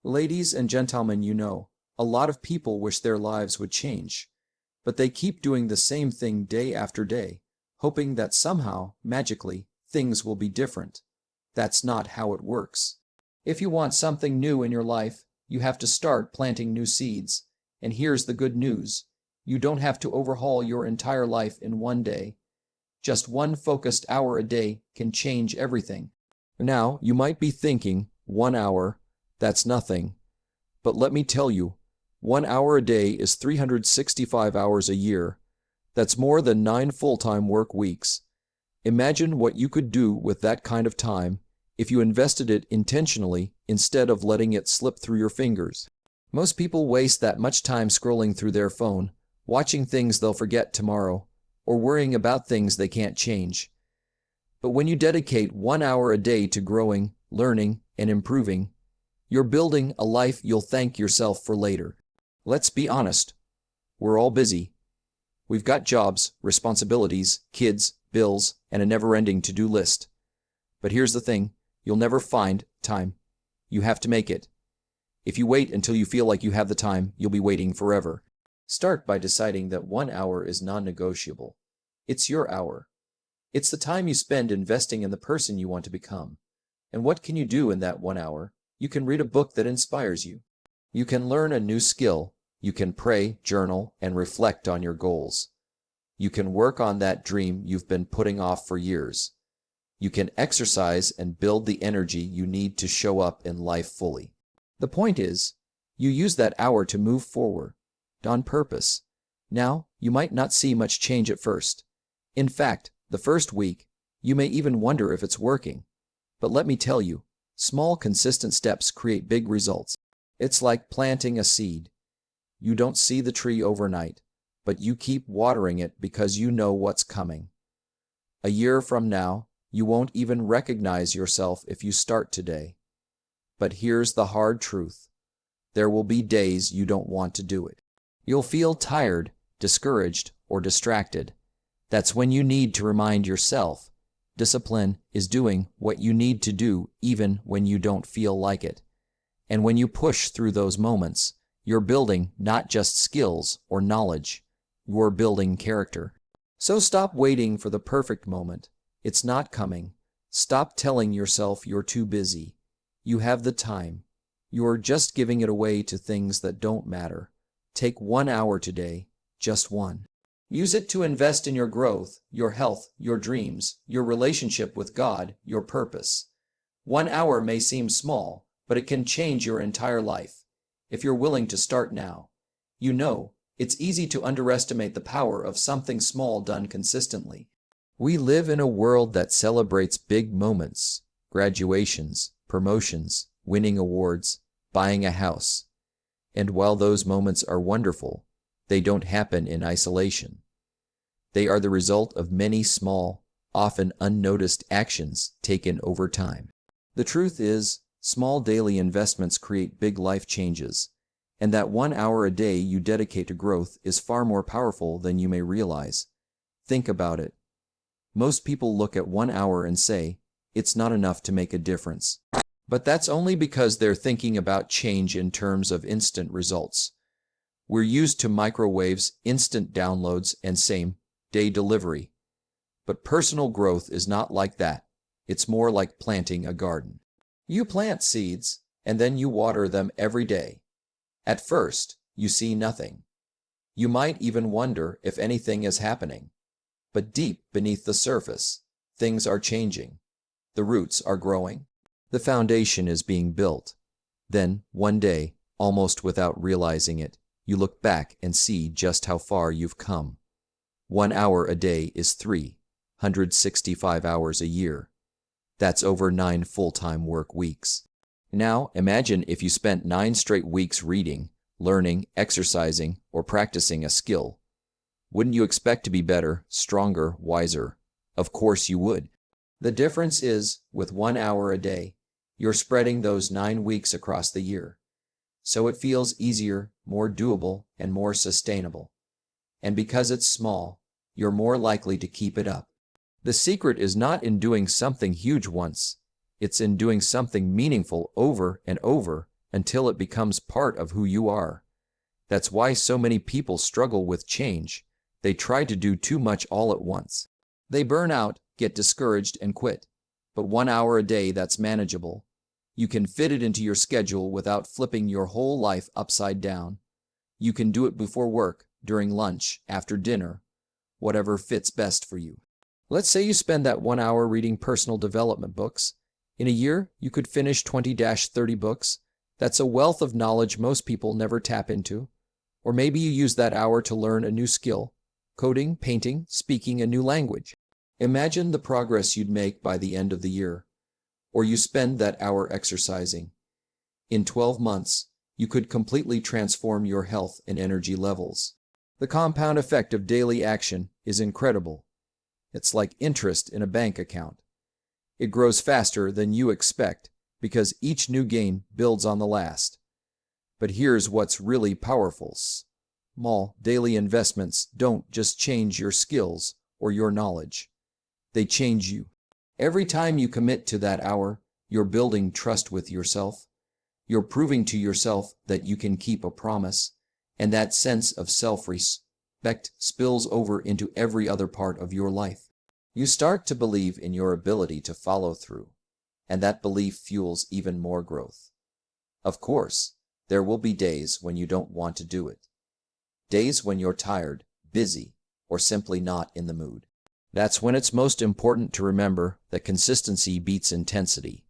Ladies and gentlemen, a lot of people wish their lives would change, but they keep doing the same thing day after day, hoping that somehow, magically, things will be different. That's not how it works. If you want something new in your life, you have to start planting new seeds. And here's the good news. You don't have to overhaul your entire life in one day. Just one focused hour a day can change everything. Now, you might be thinking, 1 hour, that's nothing. But let me tell you, 1 hour a day is 365 hours a year. That's more than 9 full-time work weeks. Imagine what you could do with that kind of time if you invested it intentionally instead of letting it slip through your fingers. Most people waste that much time scrolling through their phone, watching things they'll forget tomorrow, or worrying about things they can't change. But when you dedicate 1 hour a day to growing, learning, and improving, you're building a life you'll thank yourself for later. Let's be honest. We're all busy. We've got jobs, responsibilities, kids, bills, and a never-ending to-do list. But here's the thing. You'll never find time. You have to make it. If you wait until you feel like you have the time, you'll be waiting forever. Start by deciding that 1 hour is non-negotiable. It's your hour. It's the time you spend investing in the person you want to become. And what can you do in that 1 hour? You can read a book that inspires you. You can learn a new skill. You can pray, journal, and reflect on your goals. You can work on that dream you've been putting off for years. You can exercise and build the energy you need to show up in life fully. The point is, you use that hour to move forward, on purpose. Now, you might not see much change at first. In fact, the first week, you may even wonder if it's working. But let me tell you, small, consistent steps create big results. It's like planting a seed. You don't see the tree overnight, but you keep watering it because you know what's coming. A year from now, you won't even recognize yourself if you start today. But here's the hard truth. There will be days you don't want to do it. You'll feel tired, discouraged, or distracted. That's when you need to remind yourself, discipline is doing what you need to do even when you don't feel like it. And when you push through those moments, you're building not just skills or knowledge, you're building character. So stop waiting for the perfect moment. It's not coming. Stop telling yourself you're too busy. You have the time. You're just giving it away to things that don't matter. Take 1 hour today, just one. Use it to invest in your growth, your health, your dreams, your relationship with God, your purpose. 1 hour may seem small, but it can change your entire life. If you're willing to start now, it's easy to underestimate the power of something small done consistently. We live in a world that celebrates big moments, graduations, promotions, winning awards, buying a house. And while those moments are wonderful, they don't happen in isolation. They are the result of many small, often unnoticed actions taken over time. The truth is, small daily investments create big life changes, and that 1 hour a day you dedicate to growth is far more powerful than you may realize. Think about it. Most people look at 1 hour and say, it's not enough to make a difference. But that's only because they're thinking about change in terms of instant results. We're used to microwaves, instant downloads, and same-day delivery. But personal growth is not like that. It's more like planting a garden. You plant seeds, and then you water them every day. At first, you see nothing. You might even wonder if anything is happening. But deep beneath the surface, things are changing. The roots are growing. The foundation is being built. Then, one day, almost without realizing it, you look back and see just how far you've come. 1 hour a day is 365 hours a year. That's over 9 full-time work weeks. Now, imagine if you spent 9 straight weeks reading, learning, exercising, or practicing a skill. Wouldn't you expect to be better, stronger, wiser? Of course you would. The difference is, with 1 hour a day, you're spreading those 9 weeks across the year. So it feels easier, more doable, and more sustainable. And because it's small, you're more likely to keep it up. The secret is not in doing something huge once. It's in doing something meaningful over and over until it becomes part of who you are. That's why so many people struggle with change. They try to do too much all at once. They burn out, get discouraged, and quit. But 1 hour a day, that's manageable. You can fit it into your schedule without flipping your whole life upside down. You can do it before work, during lunch, after dinner, whatever fits best for you. Let's say you spend that 1 hour reading personal development books. In a year, you could finish 20-30 books. That's a wealth of knowledge most people never tap into. Or maybe you use that hour to learn a new skill, coding, painting, speaking a new language. Imagine the progress you'd make by the end of the year. Or you spend that hour exercising. In 12 months, you could completely transform your health and energy levels. The compound effect of daily action is incredible. It's like interest in a bank account. It grows faster than you expect because each new gain builds on the last. But here's what's really powerful. Small daily investments don't just change your skills or your knowledge. They change you. Every time you commit to that hour, you're building trust with yourself. You're proving to yourself that you can keep a promise, and that sense of self-respect spills over into every other part of your life. You start to believe in your ability to follow through, and that belief fuels even more growth. Of course, there will be days when you don't want to do it. Days when you're tired, busy, or simply not in the mood. That's when it's most important to remember that consistency beats intensity.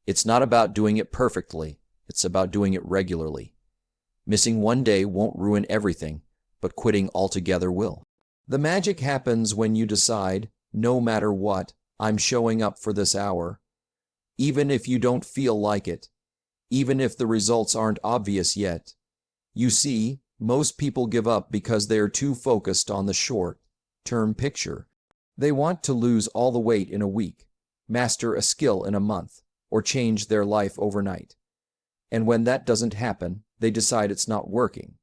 It's not about doing it perfectly, it's about doing it regularly. Missing one day won't ruin everything, but quitting altogether will. The magic happens when you decide, no matter what, I'm showing up for this hour. Even if you don't feel like it, even if the results aren't obvious yet. You see, most people give up because they're too focused on the short-term picture. They want to lose all the weight in a week, master a skill in a month, or change their life overnight. And when that doesn't happen, they decide it's not working.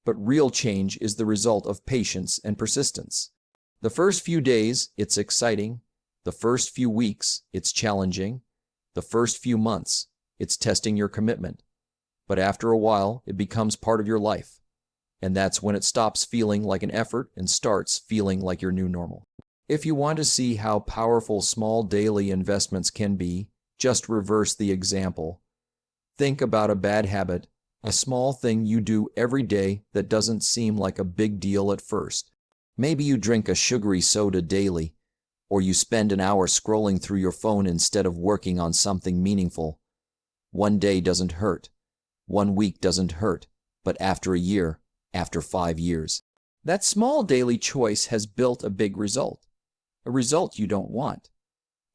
But real change is the result of patience and persistence. The first few days, it's exciting. The first few weeks, it's challenging. The first few months, it's testing your commitment. But after a while, it becomes part of your life. And that's when it stops feeling like an effort and starts feeling like your new normal. If you want to see how powerful small daily investments can be, just reverse the example. Think about a bad habit, a small thing you do every day that doesn't seem like a big deal at first. Maybe you drink a sugary soda daily, or you spend an hour scrolling through your phone instead of working on something meaningful. One day doesn't hurt. 1 week doesn't hurt. But after a year, after 5 years, that small daily choice has built a big result. A result you don't want.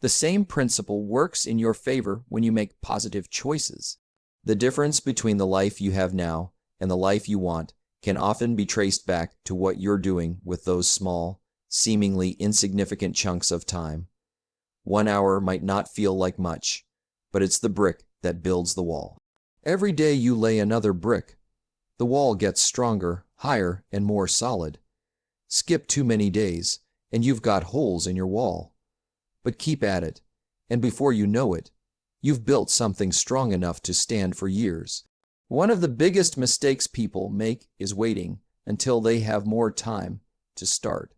The same principle works in your favor when you make positive choices. The difference between the life you have now and the life you want can often be traced back to what you're doing with those small, seemingly insignificant chunks of time. 1 hour might not feel like much, but it's the brick that builds the wall. Every day you lay another brick, the wall gets stronger, higher, and more solid. Skip too many days, and you've got holes in your wall. But keep at it, and before you know it, you've built something strong enough to stand for years. One of the biggest mistakes people make is waiting until they have more time to start.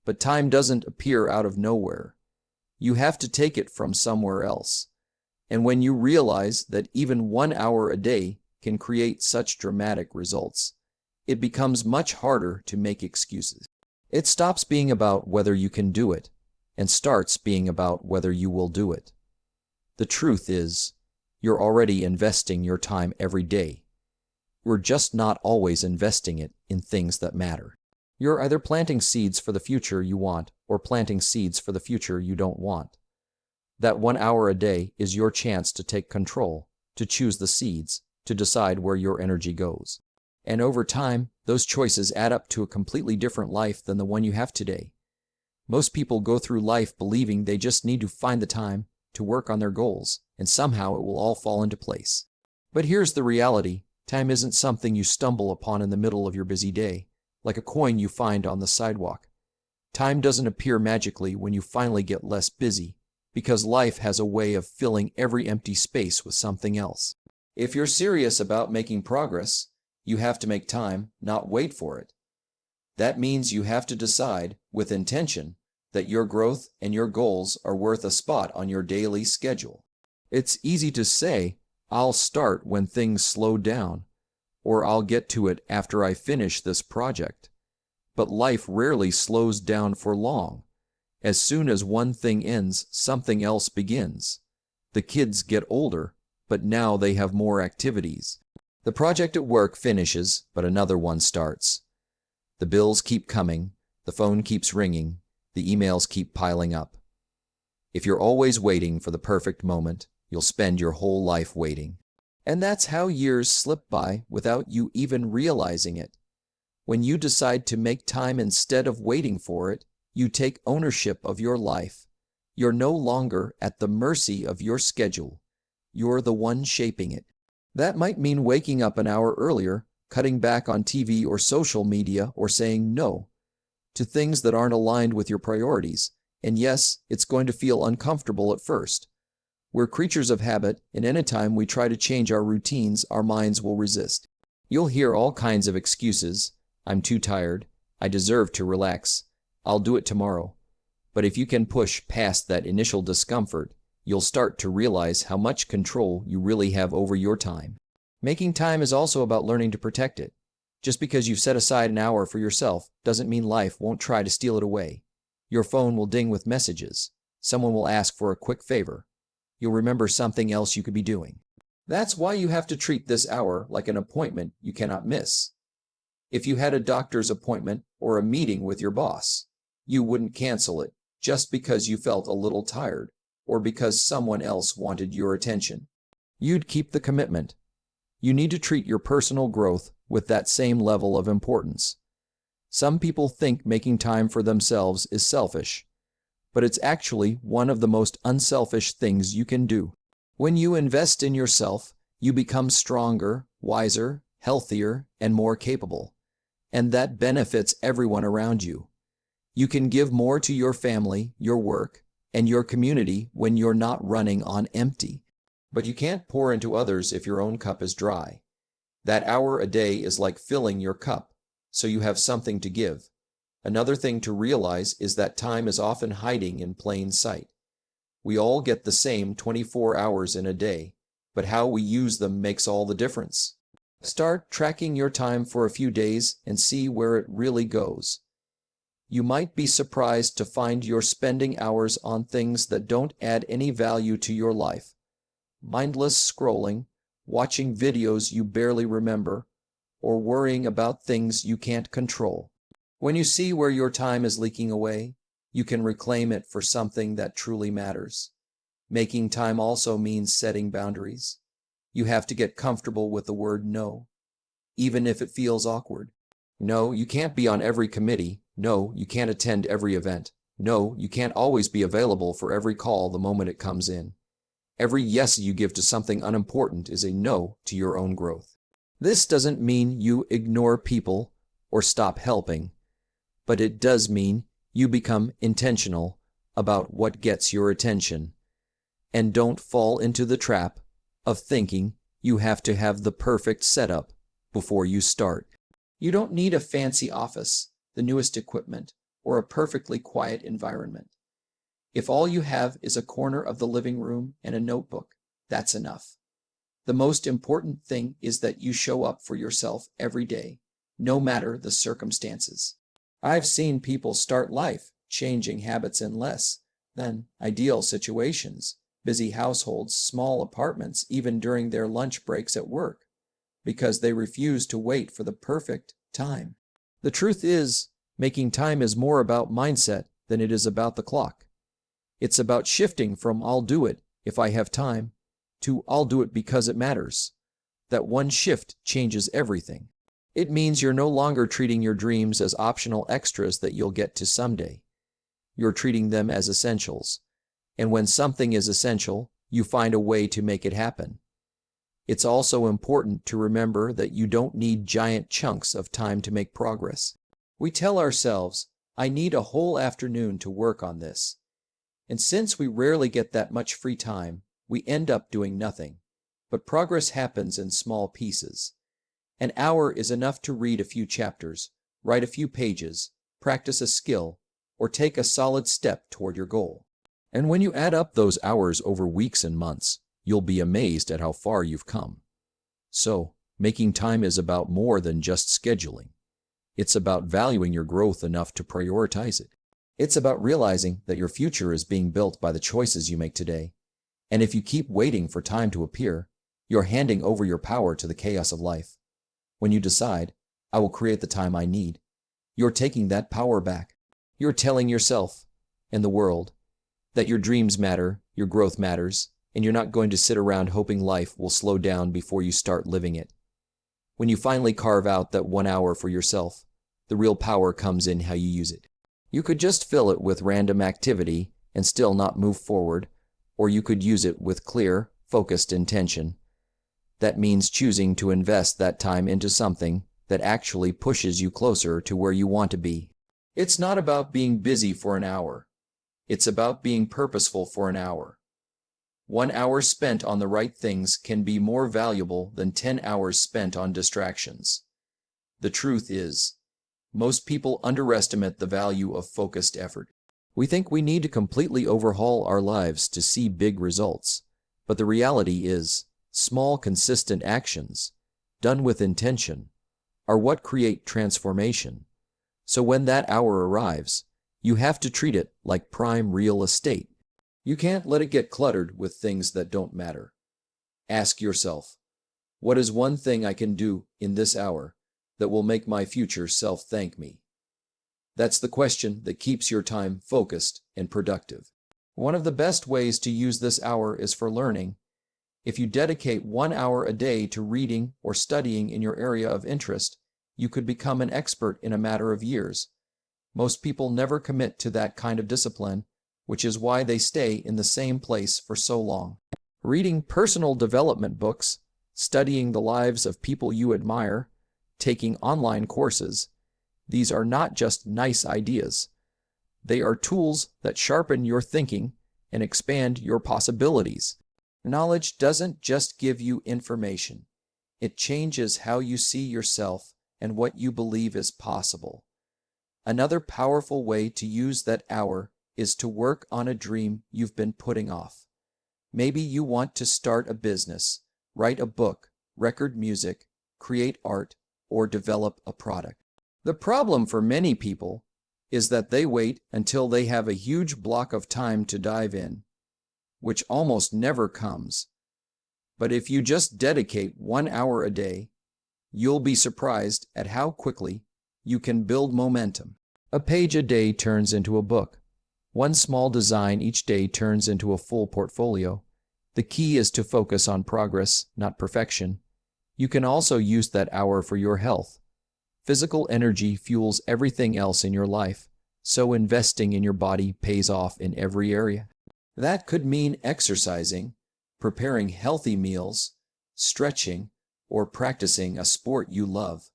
But time doesn't appear out of nowhere. You have to take it from somewhere else. And when you realize that even 1 hour a day can create such dramatic results, it becomes much harder to make excuses. It stops being about whether you can do it and starts being about whether you will do it. The truth is, you're already investing your time every day. We're just not always investing it in things that matter. You're either planting seeds for the future you want or planting seeds for the future you don't want. That 1 hour a day is your chance to take control, to choose the seeds, to decide where your energy goes. And over time, those choices add up to a completely different life than the one you have today. Most people go through life believing they just need to find the time to work on their goals, and somehow it will all fall into place. But here's the reality. Time isn't something you stumble upon in the middle of your busy day, like a coin you find on the sidewalk. Time doesn't appear magically when you finally get less busy, because life has a way of filling every empty space with something else. If you're serious about making progress, you have to make time, not wait for it. That means you have to decide, with intention, that your growth and your goals are worth a spot on your daily schedule. It's easy to say, I'll start when things slow down, or I'll get to it after I finish this project. But life rarely slows down for long. As soon as one thing ends, something else begins. The kids get older, but now they have more activities. The project at work finishes, but another one starts. The bills keep coming, the phone keeps ringing, the emails keep piling up. If you're always waiting for the perfect moment, you'll spend your whole life waiting. And that's how years slip by without you even realizing it. When you decide to make time instead of waiting for it, you take ownership of your life. You're no longer at the mercy of your schedule. You're the one shaping it. That might mean waking up an hour earlier, cutting back on TV or social media, or saying no to things that aren't aligned with your priorities. And yes, it's going to feel uncomfortable at first. We're creatures of habit, and anytime we try to change our routines, our minds will resist. You'll hear all kinds of excuses. I'm too tired. I deserve to relax. I'll do it tomorrow. But if you can push past that initial discomfort, you'll start to realize how much control you really have over your time. Making time is also about learning to protect it. Just because you've set aside an hour for yourself doesn't mean life won't try to steal it away. Your phone will ding with messages. Someone will ask for a quick favor. You'll remember something else you could be doing. That's why you have to treat this hour like an appointment you cannot miss. If you had a doctor's appointment or a meeting with your boss, you wouldn't cancel it just because you felt a little tired or because someone else wanted your attention. You'd keep the commitment. You need to treat your personal growth with that same level of importance. Some people think making time for themselves is selfish, but it's actually one of the most unselfish things you can do. When you invest in yourself, you become stronger, wiser, healthier, and more capable. And that benefits everyone around you. You can give more to your family, your work, and your community when you're not running on empty. But you can't pour into others if your own cup is dry. That hour a day is like filling your cup, so you have something to give. Another thing to realize is that time is often hiding in plain sight. We all get the same 24 hours in a day, but how we use them makes all the difference. Start tracking your time for a few days and see where it really goes. You might be surprised to find you're spending hours on things that don't add any value to your life. Mindless scrolling, watching videos you barely remember, or worrying about things you can't control. When you see where your time is leaking away, you can reclaim it for something that truly matters. Making time also means setting boundaries. You have to get comfortable with the word no, even if it feels awkward. No, you can't be on every committee. No, you can't attend every event. No, you can't always be available for every call the moment it comes in. Every yes you give to something unimportant is a no to your own growth. This doesn't mean you ignore people or stop helping, but it does mean you become intentional about what gets your attention and don't fall into the trap of thinking you have to have the perfect setup before you start. You don't need a fancy office, the newest equipment, or a perfectly quiet environment. If all you have is a corner of the living room and a notebook, that's enough. The most important thing is that you show up for yourself every day, no matter the circumstances. I've seen people start life changing habits in less than ideal situations, busy households, small apartments, even during their lunch breaks at work, because they refuse to wait for the perfect time. The truth is, making time is more about mindset than it is about the clock. It's about shifting from I'll do it if I have time to I'll do it because it matters. That one shift changes everything. It means you're no longer treating your dreams as optional extras that you'll get to someday. You're treating them as essentials. And when something is essential, you find a way to make it happen. It's also important to remember that you don't need giant chunks of time to make progress. We tell ourselves, I need a whole afternoon to work on this. And since we rarely get that much free time, we end up doing nothing. but progress happens in small pieces. An hour is enough to read a few chapters, write a few pages, practice a skill, or take a solid step toward your goal. And when you add up those hours over weeks and months, you'll be amazed at how far you've come. So, making time is about more than just scheduling. It's about valuing your growth enough to prioritize it. It's about realizing that your future is being built by the choices you make today. And if you keep waiting for time to appear, you're handing over your power to the chaos of life. When you decide, I will create the time I need, you're taking that power back. You're telling yourself and the world that your dreams matter, your growth matters, and you're not going to sit around hoping life will slow down before you start living it. When you finally carve out that 1 hour for yourself, the real power comes in how you use it. You could just fill it with random activity and still not move forward, or you could use it with clear, focused intention. That means choosing to invest that time into something that actually pushes you closer to where you want to be. It's not about being busy for an hour. It's about being purposeful for an hour. 1 hour spent on the right things can be more valuable than 10 hours spent on distractions. The truth is, most people underestimate the value of focused effort. We think we need to completely overhaul our lives to see big results, but the reality is, small, consistent actions, done with intention, are what create transformation. So when that hour arrives, you have to treat it like prime real estate. You can't let it get cluttered with things that don't matter. Ask yourself, what is one thing I can do in this hour that will make my future self thank me? That's the question that keeps your time focused and productive. One of the best ways to use this hour is for learning. If you dedicate 1 hour a day to reading or studying in your area of interest, you could become an expert in a matter of years. Most people never commit to that kind of discipline, which is why they stay in the same place for so long. Reading personal development books, studying the lives of people you admire, taking online courses, these are not just nice ideas. They are tools that sharpen your thinking and expand your possibilities. Knowledge doesn't just give you information. It changes how you see yourself and what you believe is possible. Another powerful way to use that hour is to work on a dream you've been putting off. Maybe you want to start a business, write a book, record music, create art, or develop a product. The problem for many people is that they wait until they have a huge block of time to dive in, which almost never comes. But if you just dedicate 1 hour a day, you'll be surprised at how quickly you can build momentum. A page a day turns into a book. One small design each day turns into a full portfolio. The key is to focus on progress, not perfection. You can also use that hour for your health. Physical energy fuels everything else in your life, so investing in your body pays off in every area. That could mean exercising, preparing healthy meals, stretching, or practicing a sport you love.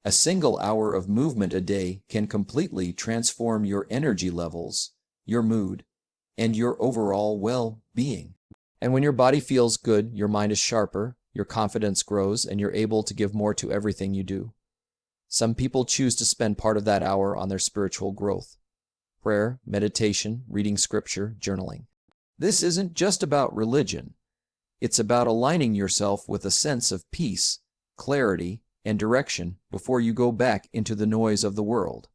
A single hour of movement a day can completely transform your energy levels, your mood, and your overall well-being. And when your body feels good, your mind is sharper, your confidence grows, and you're able to give more to everything you do. Some people choose to spend part of that hour on their spiritual growth. Prayer, meditation, reading scripture, journaling. This isn't just about religion. It's about aligning yourself with a sense of peace, clarity, and direction before you go back into the noise of the world.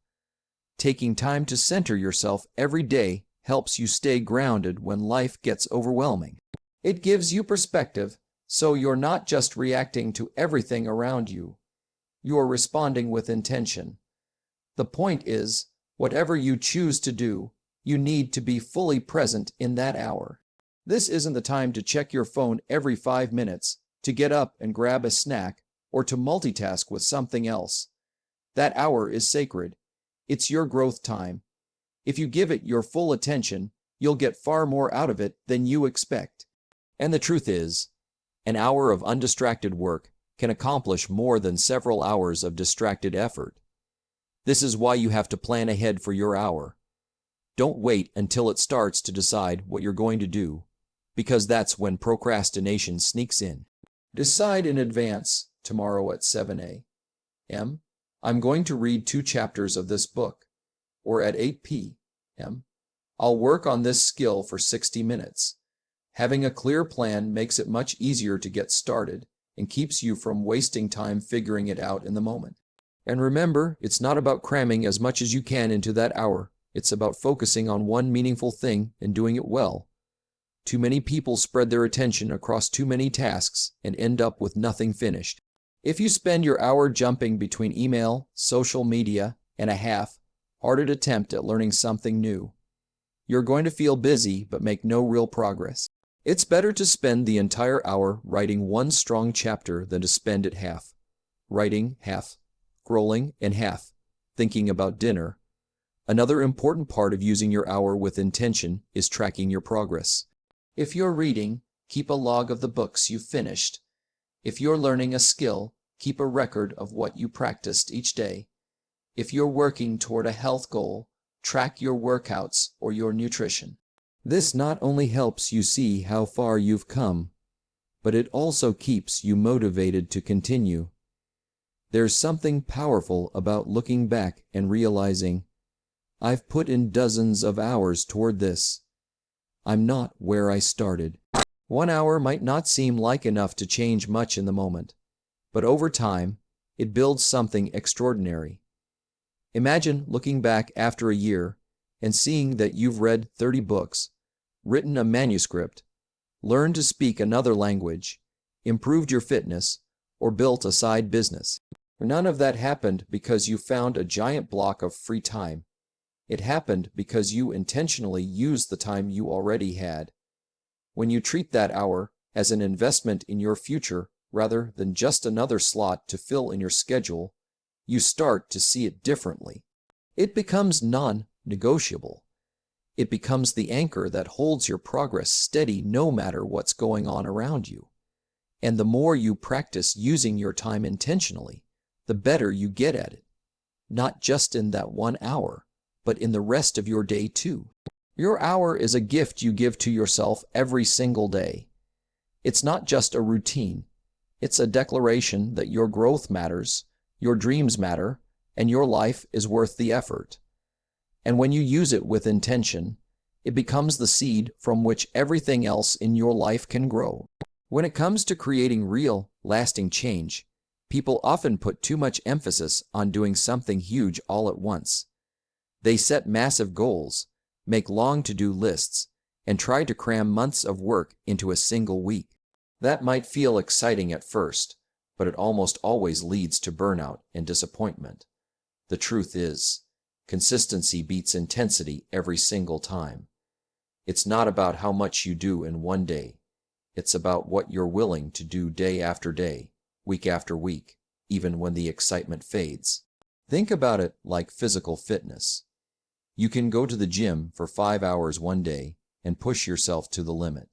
Taking time to center yourself every day helps you stay grounded when life gets overwhelming. It gives you perspective, so you're not just reacting to everything around you. You're responding with intention. The point is, whatever you choose to do, you need to be fully present in that hour. This isn't the time to check your phone every 5 minutes, to get up and grab a snack, or to multitask with something else. That hour is sacred. It's your growth time. If you give it your full attention, you'll get far more out of it than you expect. And the truth is, an hour of undistracted work can accomplish more than several hours of distracted effort. This is why you have to plan ahead for your hour. Don't wait until it starts to decide what you're going to do. because that's when procrastination sneaks in. Decide in advance, tomorrow at 7 a.m., I'm going to read 2 chapters of this book, or at 8 p.m., I'll work on this skill for 60 minutes. Having a clear plan makes it much easier to get started and keeps you from wasting time figuring it out in the moment. And remember, it's not about cramming as much as you can into that hour. It's about focusing on one meaningful thing and doing it well. Too many people spread their attention across too many tasks and end up with nothing finished. If you spend your hour jumping between email, social media, and a half-hearted attempt at learning something new, you're going to feel busy but make no real progress. It's better to spend the entire hour writing one strong chapter than to spend it half writing, half scrolling, and half thinking about dinner. Another important part of using your hour with intention is tracking your progress. If you're reading, keep a log of the books you finished. If you're learning a skill, keep a record of what you practiced each day. If you're working toward a health goal, track your workouts or your nutrition. This not only helps you see how far you've come, but it also keeps you motivated to continue. There's something powerful about looking back and realizing, I've put in dozens of hours toward this. I'm not where I started. 1 hour might not seem like enough to change much in the moment, but over time, it builds something extraordinary. Imagine looking back after a year and seeing that you've read 30 books, written a manuscript, learned to speak another language, improved your fitness, or built a side business. None of that happened because you found a giant block of free time. It happened because you intentionally used the time you already had. When you treat that hour as an investment in your future rather than just another slot to fill in your schedule, you start to see it differently. It becomes non-negotiable. It becomes the anchor that holds your progress steady no matter what's going on around you. And the more you practice using your time intentionally, the better you get at it. Not just in that 1 hour, but in the rest of your day too. Your hour is a gift you give to yourself every single day. It's not just a routine. It's a declaration that your growth matters, your dreams matter, and your life is worth the effort. And when you use it with intention, it becomes the seed from which everything else in your life can grow. When it comes to creating real, lasting change, people often put too much emphasis on doing something huge all at once. They set massive goals, make long to-do lists, and try to cram months of work into a single week. That might feel exciting at first, but it almost always leads to burnout and disappointment. The truth is, consistency beats intensity every single time. It's not about how much you do in one day. It's about what you're willing to do day after day, week after week, even when the excitement fades. Think about it like physical fitness. You can go to the gym for 5 hours one day and push yourself to the limit.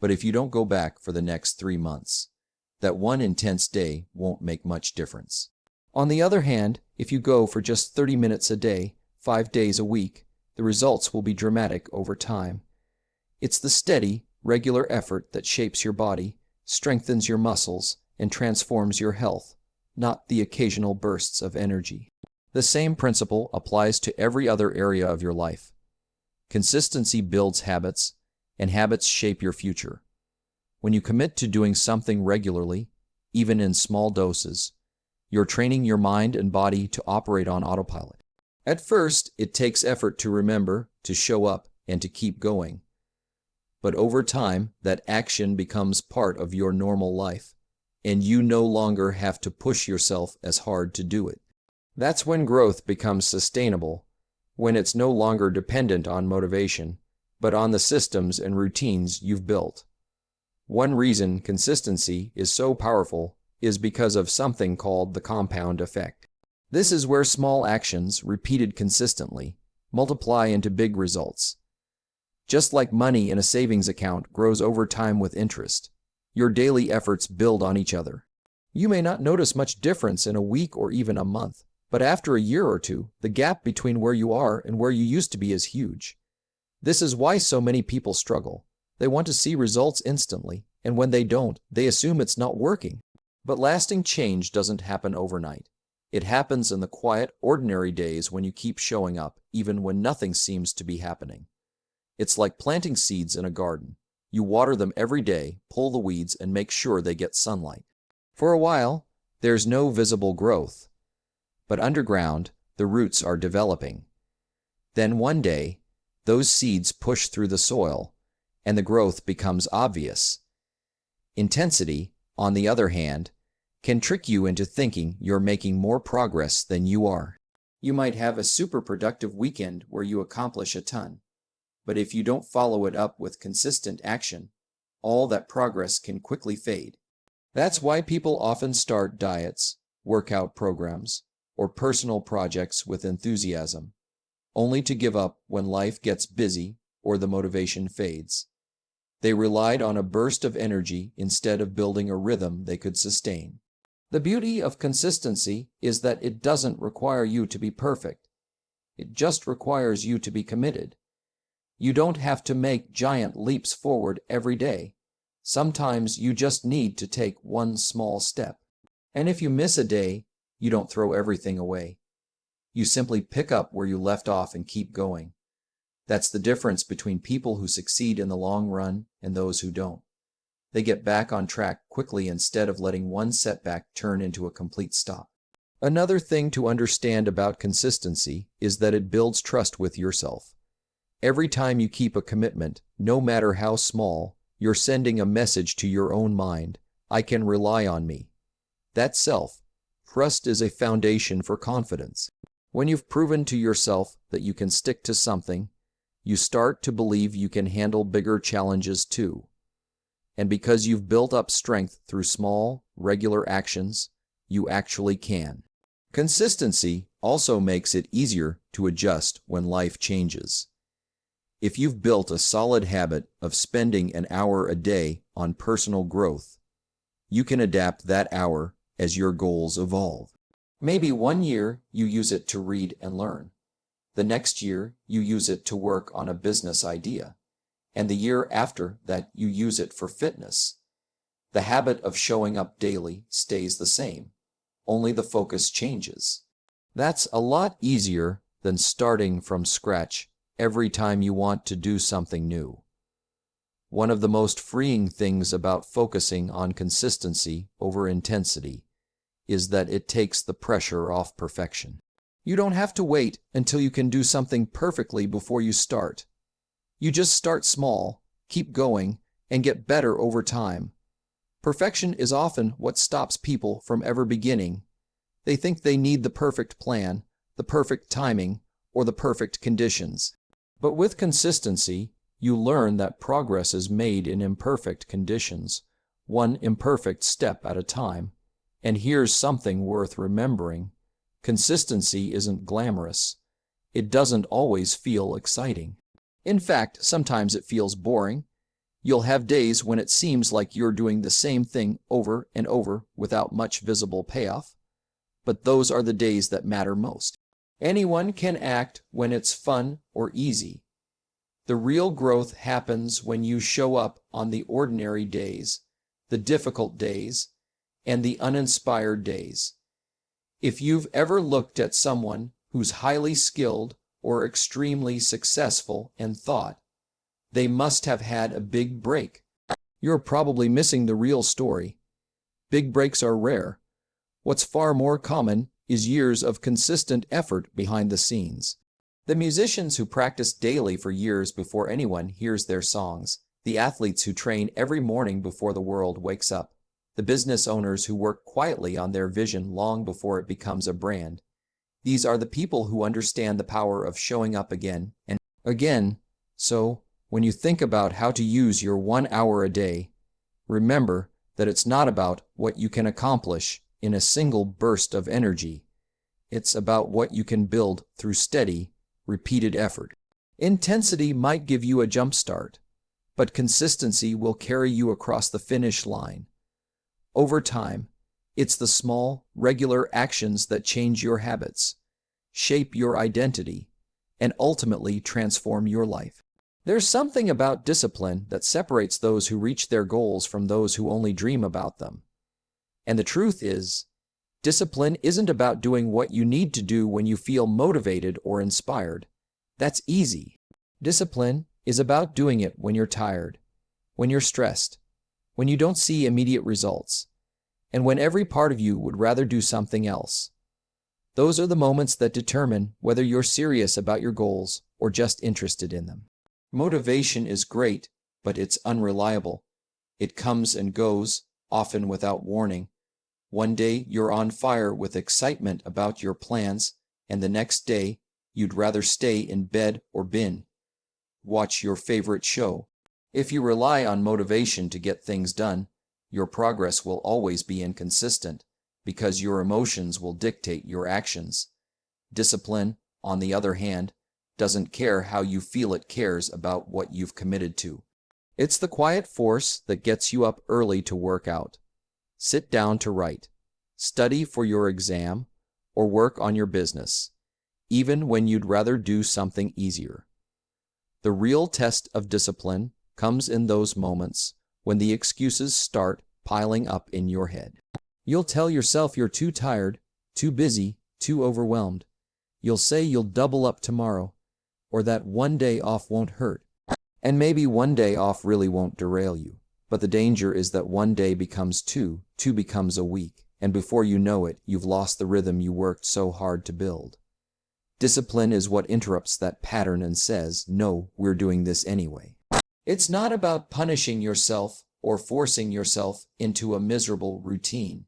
But if you don't go back for the next 3 months, that one intense day won't make much difference. On the other hand, if you go for just 30 minutes a day, 5 days a week, the results will be dramatic over time. It's the steady, regular effort that shapes your body, strengthens your muscles, and transforms your health, not the occasional bursts of energy. The same principle applies to every other area of your life. Consistency builds habits, and habits shape your future. When you commit to doing something regularly, even in small doses, you're training your mind and body to operate on autopilot. At first, it takes effort to remember, to show up, and to keep going. But over time, that action becomes part of your normal life, and you no longer have to push yourself as hard to do it. That's when growth becomes sustainable, when it's no longer dependent on motivation, but on the systems and routines you've built. One reason consistency is so powerful is because of something called the compound effect. This is where small actions, repeated consistently, multiply into big results. Just like money in a savings account grows over time with interest, your daily efforts build on each other. You may not notice much difference in a week or even a month, but after a year or two, the gap between where you are and where you used to be is huge. This is why so many people struggle. They want to see results instantly, and when they don't, they assume it's not working. But lasting change doesn't happen overnight. It happens in the quiet, ordinary days when you keep showing up, even when nothing seems to be happening. It's like planting seeds in a garden. You water them every day, pull the weeds, and make sure they get sunlight. For a while, there's no visible growth. But underground, the roots are developing. Then one day, those seeds push through the soil, and the growth becomes obvious. Intensity, on the other hand, can trick you into thinking you're making more progress than you are. You might have a super productive weekend where you accomplish a ton, but if you don't follow it up with consistent action, all that progress can quickly fade. That's why people often start diets, workout programs, or personal projects with enthusiasm, only to give up when life gets busy or the motivation fades. They relied on a burst of energy instead of building a rhythm they could sustain. The beauty of consistency is that it doesn't require you to be perfect. It just requires you to be committed. You don't have to make giant leaps forward every day. Sometimes you just need to take one small step. And if you miss a day, you don't throw everything away. You simply pick up where you left off and keep going. That's the difference between people who succeed in the long run and those who don't. They get back on track quickly instead of letting one setback turn into a complete stop. Another thing to understand about consistency is that it builds trust with yourself. Every time you keep a commitment, no matter how small, you're sending a message to your own mind: I can rely on me. That self-trust is a foundation for confidence. When you've proven to yourself that you can stick to something, you start to believe you can handle bigger challenges too. And because you've built up strength through small, regular actions, you actually can. Consistency also makes it easier to adjust when life changes. If you've built a solid habit of spending an hour a day on personal growth, you can adapt that hour as your goals evolve. Maybe one year you use it to read and learn. The next year you use it to work on a business idea. And the year after that you use it for fitness. The habit of showing up daily stays the same, only the focus changes. That's a lot easier than starting from scratch every time you want to do something new. One of the most freeing things about focusing on consistency over intensity is that it takes the pressure off perfection. You don't have to wait until you can do something perfectly before you start. You just start small, keep going, and get better over time. Perfection is often what stops people from ever beginning. They think they need the perfect plan, the perfect timing, or the perfect conditions. But with consistency, you learn that progress is made in imperfect conditions, one imperfect step at a time. And here's something worth remembering: consistency isn't glamorous. It doesn't always feel exciting. In fact, sometimes it feels boring. You'll have days when it seems like you're doing the same thing over and over without much visible payoff. But those are the days that matter most. Anyone can act when it's fun or easy. The real growth happens when you show up on the ordinary days, the difficult days, and the uninspired days. If you've ever looked at someone who's highly skilled or extremely successful and thought, they must have had a big break, you're probably missing the real story. Big breaks are rare. What's far more common is years of consistent effort behind the scenes. The musicians who practice daily for years before anyone hears their songs, the athletes who train every morning before the world wakes up, the business owners who work quietly on their vision long before it becomes a brand. These are the people who understand the power of showing up again and again. So, when you think about how to use your 1 hour a day, remember that it's not about what you can accomplish in a single burst of energy. It's about what you can build through steady, repeated effort. Intensity might give you a jump start, but consistency will carry you across the finish line. Over time, it's the small, regular actions that change your habits, shape your identity, and ultimately transform your life. There's something about discipline that separates those who reach their goals from those who only dream about them. And the truth is, discipline isn't about doing what you need to do when you feel motivated or inspired. That's easy. Discipline is about doing it when you're tired, when you're stressed, when you don't see immediate results, and when every part of you would rather do something else. Those are the moments that determine whether you're serious about your goals or just interested in them. Motivation is great, but it's unreliable. It comes and goes, often without warning. One day you're on fire with excitement about your plans, and the next day you'd rather stay in bed or watch your favorite show. If you rely on motivation to get things done, your progress will always be inconsistent because your emotions will dictate your actions. Discipline, on the other hand, doesn't care how you feel. It cares about what you've committed to. It's the quiet force that gets you up early to work out, sit down to write, study for your exam, or work on your business, even when you'd rather do something easier. The real test of discipline comes in those moments when the excuses start piling up in your head. You'll tell yourself you're too tired, too busy, too overwhelmed. You'll say you'll double up tomorrow, or that one day off won't hurt. And maybe one day off really won't derail you. But the danger is that one day becomes two becomes a week, and before you know it, you've lost the rhythm you worked so hard to build. Discipline is what interrupts that pattern and says, no, we're doing this anyway. It's not about punishing yourself or forcing yourself into a miserable routine.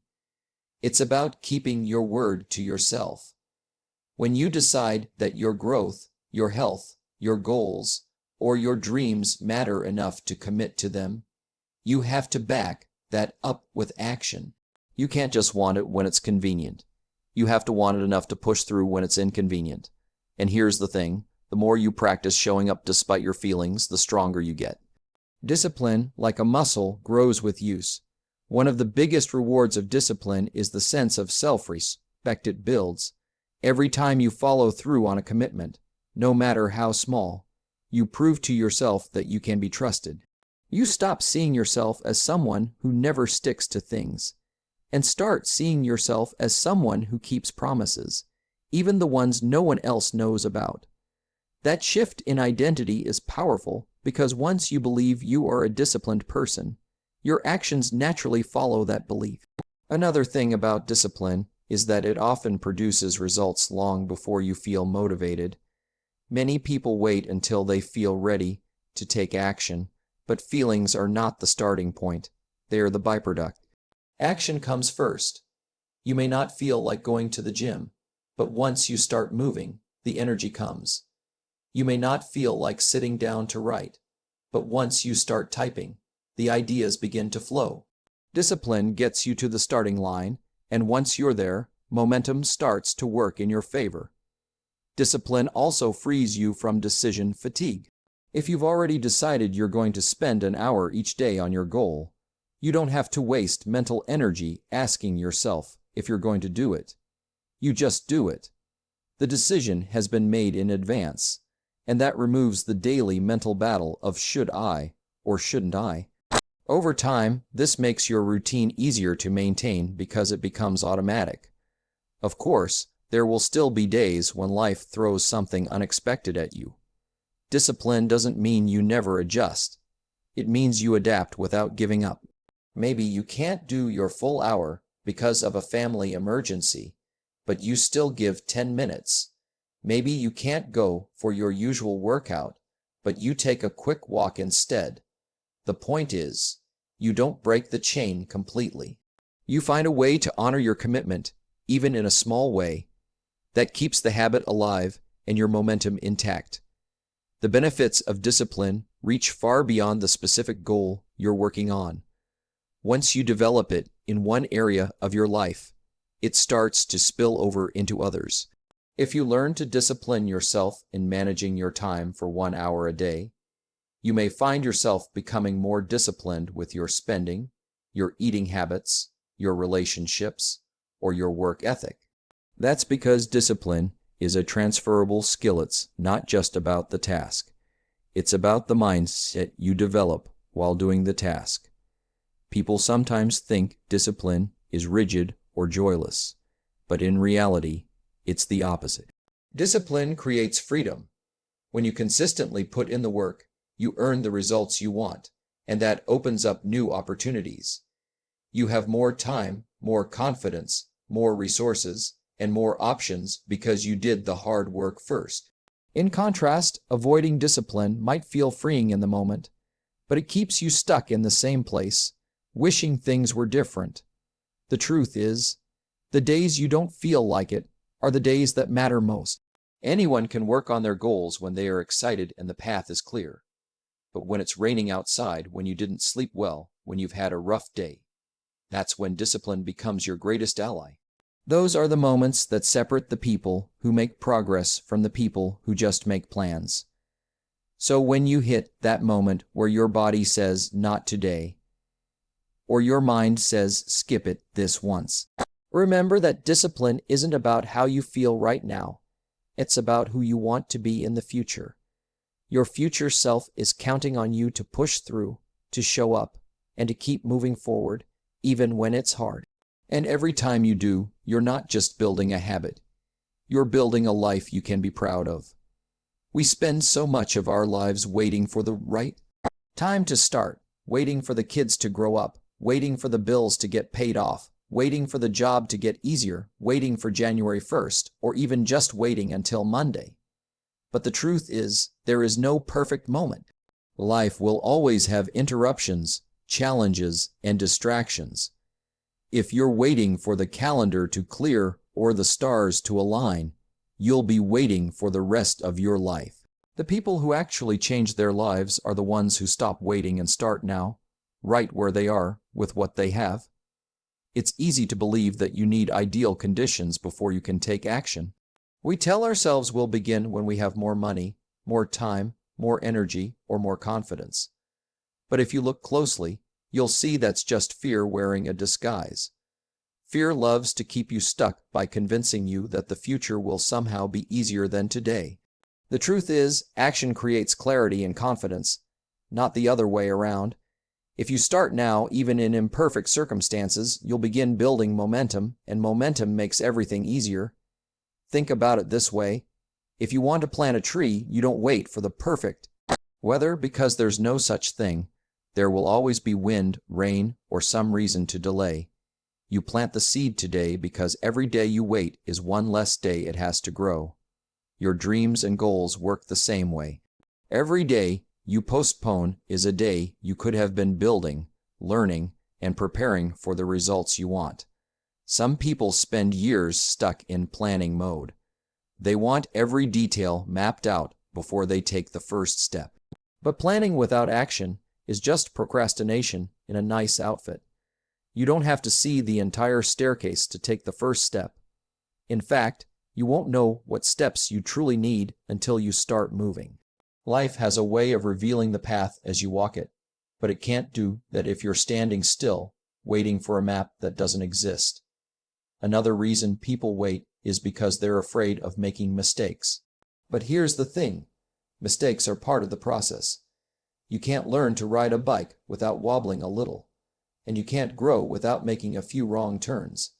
It's about keeping your word to yourself. When you decide that your growth, your health, your goals, or your dreams matter enough to commit to them, you have to back that up with action. You can't just want it when it's convenient. You have to want it enough to push through when it's inconvenient. And here's the thing, the more you practice showing up despite your feelings, the stronger you get. Discipline, like a muscle, grows with use. One of the biggest rewards of discipline is the sense of self-respect it builds. Every time you follow through on a commitment, no matter how small, you prove to yourself that you can be trusted. You stop seeing yourself as someone who never sticks to things, and start seeing yourself as someone who keeps promises, even the ones no one else knows about. That shift in identity is powerful because once you believe you are a disciplined person, your actions naturally follow that belief. Another thing about discipline is that it often produces results long before you feel motivated. Many people wait until they feel ready to take action, but feelings are not the starting point. They are the byproduct. Action comes first. You may not feel like going to the gym, but once you start moving, the energy comes. You may not feel like sitting down to write, but once you start typing, the ideas begin to flow. Discipline gets you to the starting line, and once you're there, momentum starts to work in your favor. Discipline also frees you from decision fatigue. If you've already decided you're going to spend an hour each day on your goal, you don't have to waste mental energy asking yourself if you're going to do it. You just do it. The decision has been made in advance, and that removes the daily mental battle of should I or shouldn't I. Over time, this makes your routine easier to maintain because it becomes automatic. Of course, there will still be days when life throws something unexpected at you. Discipline doesn't mean you never adjust. It means you adapt without giving up. Maybe you can't do your full hour because of a family emergency, but you still give 10 minutes. Maybe you can't go for your usual workout, but you take a quick walk instead. The point is, you don't break the chain completely. You find a way to honor your commitment, even in a small way, that keeps the habit alive and your momentum intact. The benefits of discipline reach far beyond the specific goal you're working on. Once you develop it in one area of your life, it starts to spill over into others. If you learn to discipline yourself in managing your time for 1 hour a day, you may find yourself becoming more disciplined with your spending, your eating habits, your relationships, or your work ethic. That's because discipline is a transferable skill. It's not just about the task. It's about the mindset you develop while doing the task. People sometimes think discipline is rigid or joyless, but in reality, it's the opposite. Discipline creates freedom. When you consistently put in the work, you earn the results you want, and that opens up new opportunities. You have more time, more confidence, more resources, and more options because you did the hard work first. In contrast, avoiding discipline might feel freeing in the moment, but it keeps you stuck in the same place, wishing things were different. The truth is, the days you don't feel like it are the days that matter most. Anyone can work on their goals when they are excited and the path is clear. But when it's raining outside, when you didn't sleep well, when you've had a rough day, that's when discipline becomes your greatest ally. Those are the moments that separate the people who make progress from the people who just make plans. So when you hit that moment where your body says, "Not today," or your mind says, "Skip it this once," remember that discipline isn't about how you feel right now. It's about who you want to be in the future. Your future self is counting on you to push through, to show up, and to keep moving forward, even when it's hard. And every time you do, you're not just building a habit. You're building a life you can be proud of. We spend so much of our lives waiting for the right time to start, waiting for the kids to grow up, waiting for the bills to get paid off, waiting for the job to get easier, waiting for January 1st, or even just waiting until Monday. But the truth is, there is no perfect moment. Life will always have interruptions, challenges, and distractions. If you're waiting for the calendar to clear or the stars to align, you'll be waiting for the rest of your life. The people who actually change their lives are the ones who stop waiting and start now, right where they are, with what they have. It's easy to believe that you need ideal conditions before you can take action. We tell ourselves we'll begin when we have more money, more time, more energy, or more confidence. But if you look closely, you'll see that's just fear wearing a disguise. Fear loves to keep you stuck by convincing you that the future will somehow be easier than today. The truth is, action creates clarity and confidence, not the other way around. If you start now, even in imperfect circumstances, you'll begin building momentum, and momentum makes everything easier. Think about it this way. If you want to plant a tree, you don't wait for the perfect weather because there's no such thing. There will always be wind, rain, or some reason to delay. You plant the seed today because every day you wait is one less day it has to grow. Your dreams and goals work the same way. Every day you postpone is a day you could have been building, learning, and preparing for the results you want. Some people spend years stuck in planning mode. They want every detail mapped out before they take the first step. But planning without action is just procrastination in a nice outfit. You don't have to see the entire staircase to take the first step. In fact, you won't know what steps you truly need until you start moving. Life has a way of revealing the path as you walk it, but it can't do that if you're standing still, waiting for a map that doesn't exist. Another reason people wait is because they're afraid of making mistakes. But here's the thing, mistakes are part of the process. You can't learn to ride a bike without wobbling a little, and you can't grow without making a few wrong turns.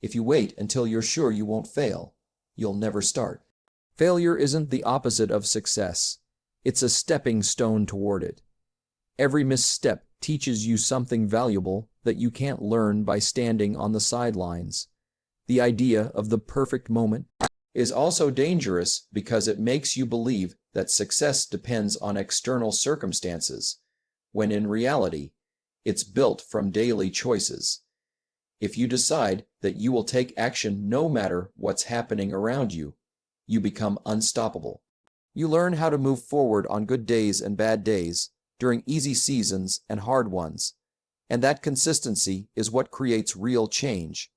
If you wait until you're sure you won't fail, you'll never start. Failure isn't the opposite of success. It's a stepping stone toward it. Every misstep teaches you something valuable that you can't learn by standing on the sidelines. The idea of the perfect moment is also dangerous because it makes you believe that success depends on external circumstances, when in reality, it's built from daily choices. If you decide that you will take action no matter what's happening around you, you become unstoppable. You learn how to move forward on good days and bad days, during easy seasons and hard ones. And that consistency is what creates real change.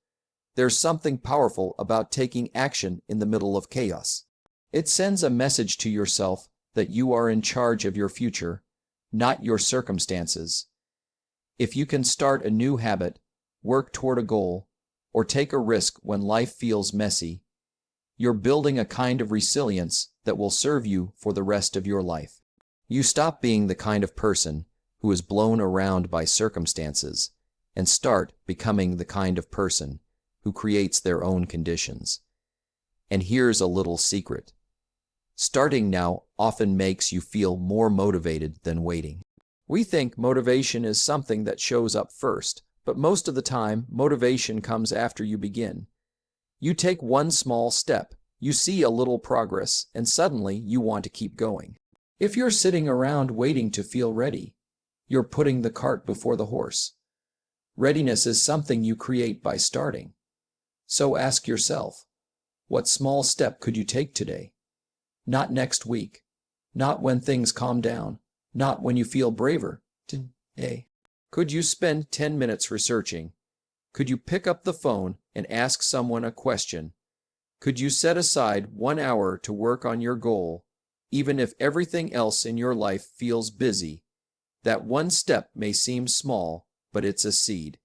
There's something powerful about taking action in the middle of chaos. It sends a message to yourself that you are in charge of your future, not your circumstances. If you can start a new habit, work toward a goal, or take a risk when life feels messy, you're building a kind of resilience that will serve you for the rest of your life. You stop being the kind of person who is blown around by circumstances and start becoming the kind of person who creates their own conditions. And here's a little secret. Starting now often makes you feel more motivated than waiting. We think motivation is something that shows up first, but most of the time, motivation comes after you begin. You take one small step, you see a little progress, and suddenly you want to keep going. If you're sitting around waiting to feel ready, you're putting the cart before the horse. Readiness is something you create by starting. So ask yourself, what small step could you take today? Not next week, not when things calm down, not when you feel braver. Today. Could you spend 10 minutes researching? Could you pick up the phone and ask someone a question? Could you set aside 1 hour to work on your goal, even if everything else in your life feels busy? That one step may seem small, but it's a seed.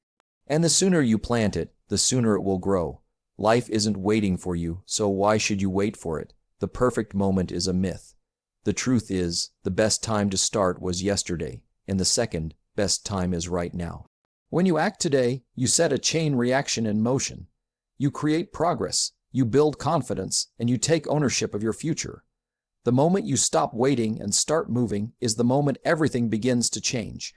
And the sooner you plant it, the sooner it will grow. Life isn't waiting for you, so why should you wait for it? The perfect moment is a myth. The truth is, the best time to start was yesterday, and the second best time is right now. When you act today, you set a chain reaction in motion. You create progress, you build confidence, and you take ownership of your future. The moment you stop waiting and start moving is the moment everything begins to change.